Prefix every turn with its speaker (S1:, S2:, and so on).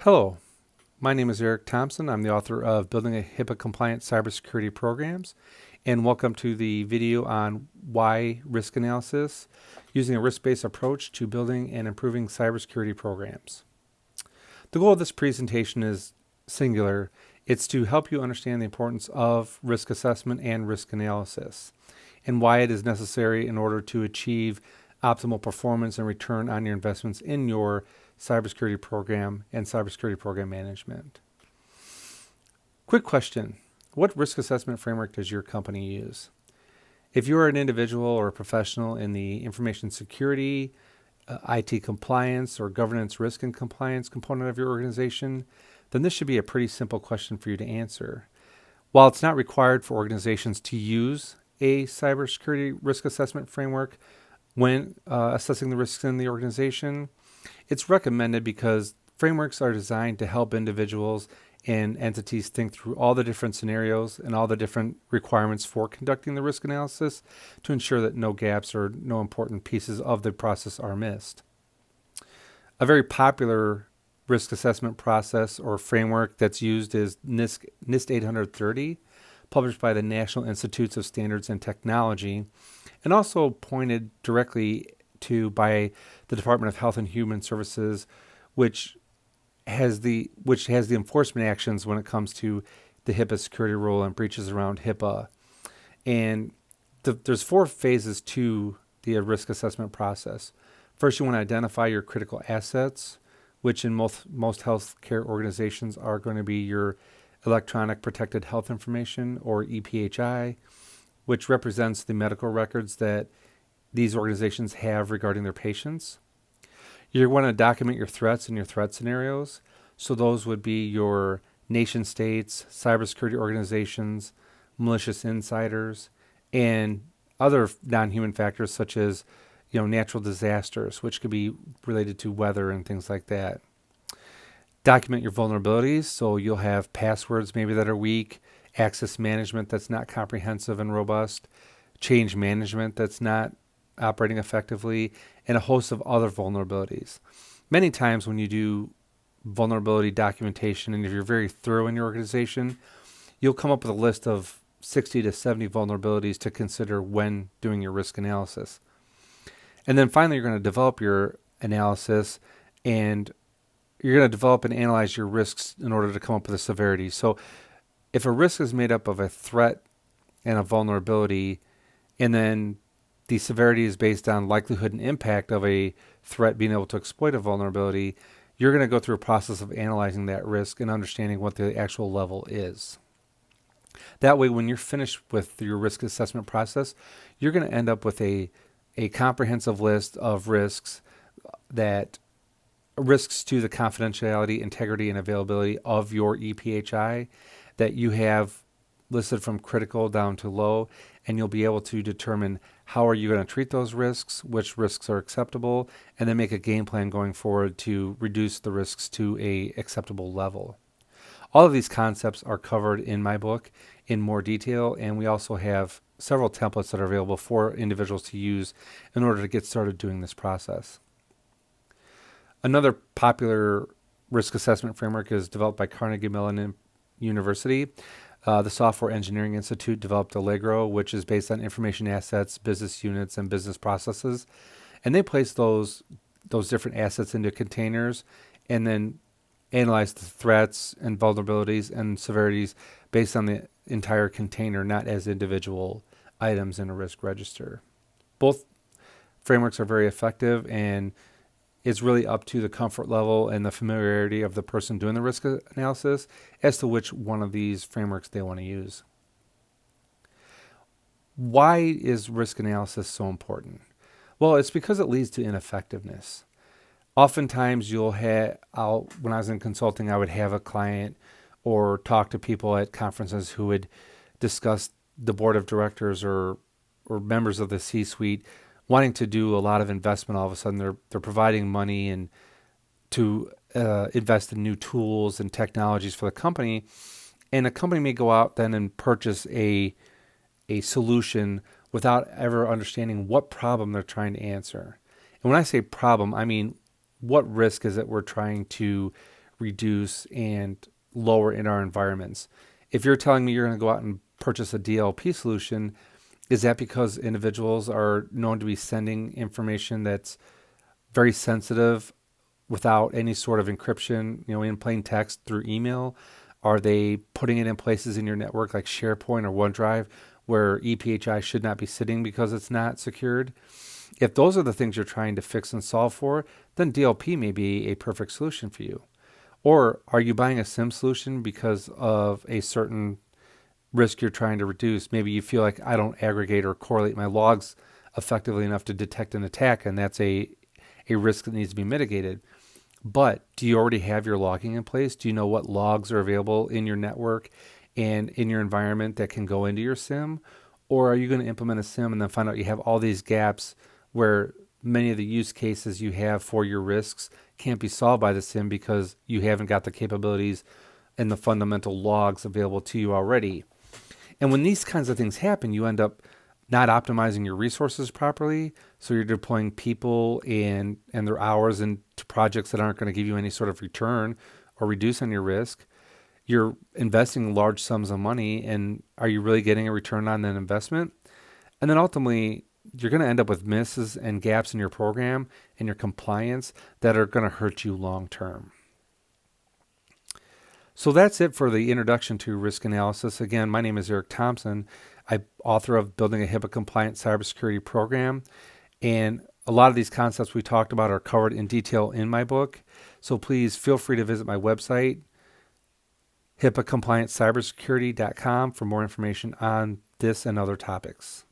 S1: Hello, my name is Eric Thompson. I'm the author of Building a HIPAA-Compliant Cybersecurity Programs, and welcome to the video on why risk analysis, using a risk-based approach to building and improving cybersecurity programs. The goal of this presentation is singular. It's to help you understand the importance of risk assessment and risk analysis, and why it is necessary in order to achieve optimal performance and return on your investments in your cybersecurity program and cybersecurity program management. Quick question. What risk assessment framework does your company use? If you are an individual or a professional in the information security, IT compliance, or governance risk and compliance component of your organization, then this should be a pretty simple question for you to answer. While it's not required for organizations to use a cybersecurity risk assessment framework when assessing the risks in the organization, it's recommended because frameworks are designed to help individuals and entities think through all the different scenarios and all the different requirements for conducting the risk analysis to ensure that no gaps or no important pieces of the process are missed. A very popular risk assessment process or framework that's used is NIST 830, published by the National Institutes of Standards and Technology, and also pointed directly to by the Department of Health and Human Services, which has the enforcement actions when it comes to the HIPAA security rule and breaches around HIPAA. And there's 4 phases to the risk assessment process. First, you want to identify your critical assets, which in most healthcare organizations are going to be your electronic protected health information, or EPHI, which represents the medical records that these organizations have regarding their patients. You want to document your threats and your threat scenarios. So those would be your nation states, cybersecurity organizations, malicious insiders, and other non-human factors such as natural disasters, which could be related to weather and things like that. Document your vulnerabilities. So you'll have passwords maybe that are weak, access management that's not comprehensive and robust, change management that's not operating effectively, and a host of other vulnerabilities. Many times when you do vulnerability documentation, and if you're very thorough in your organization, you'll come up with a list of 60 to 70 vulnerabilities to consider when doing your risk analysis. And then finally, you're going to develop your analysis, and you're going to develop and analyze your risks in order to come up with a severity. So if a risk is made up of a threat and a vulnerability, and then the severity is based on likelihood and impact of a threat being able to exploit a vulnerability, you're going to go through a process of analyzing that risk and understanding what the actual level is. That way, when you're finished with your risk assessment process, you're going to end up with a comprehensive list of risks to the confidentiality, integrity, and availability of your EPHI that you have listed from critical down to low, and you'll be able to determine how are you going to treat those risks, which risks are acceptable, and then make a game plan going forward to reduce the risks to a acceptable level. All of these concepts are covered in my book in more detail, and we also have several templates that are available for individuals to use in order to get started doing this process. Another popular risk assessment framework is developed by Carnegie Mellon University. The Software Engineering Institute developed Allegro, which is based on information assets, business units, and business processes. And they place those different assets into containers and then analyze the threats and vulnerabilities and severities based on the entire container, not as individual items in a risk register. Both frameworks are very effective, and it's really up to the comfort level and the familiarity of the person doing the risk analysis as to which one of these frameworks they want to use. Why is risk analysis so important? Well, it's because it leads to ineffectiveness. Oftentimes when I was in consulting, I would have a client or talk to people at conferences who would discuss the board of directors or members of the C-suite wanting to do a lot of investment. All of a sudden they're providing money and to invest in new tools and technologies for the company, and a company may go out then and purchase a solution without ever understanding what problem they're trying to answer. And when I say problem, I mean what risk is it we're trying to reduce, and lower in our environments. If you're telling me you're going to go out and purchase a DLP solution, is that because individuals are known to be sending information that's very sensitive without any sort of encryption, in plain text through email? Are they putting it in places in your network like SharePoint or OneDrive where EPHI should not be sitting because it's not secured? If those are the things you're trying to fix and solve for, then DLP may be a perfect solution for you. Or are you buying a SIM solution because of a certain risk you're trying to reduce? Maybe you feel like I don't aggregate or correlate my logs effectively enough to detect an attack, and that's a risk that needs to be mitigated. But do you already have your logging in place? Do you know what logs are available in your network and in your environment that can go into your SIM? Or are you going to implement a SIM and then find out you have all these gaps where many of the use cases you have for your risks can't be solved by the SIM because you haven't got the capabilities and the fundamental logs available to you already? And when these kinds of things happen, you end up not optimizing your resources properly. So you're deploying people and their hours into projects that aren't going to give you any sort of return or reduce any risk. You're investing large sums of money, and are you really getting a return on that investment? And then ultimately, you're going to end up with misses and gaps in your program and your compliance that are going to hurt you long term. So that's it for the introduction to risk analysis. Again, my name is Eric Thompson. I'm author of Building a HIPAA-Compliant Cybersecurity Program. And a lot of these concepts we talked about are covered in detail in my book. So please feel free to visit my website, HIPAA-CompliantCybersecurity.com, for more information on this and other topics.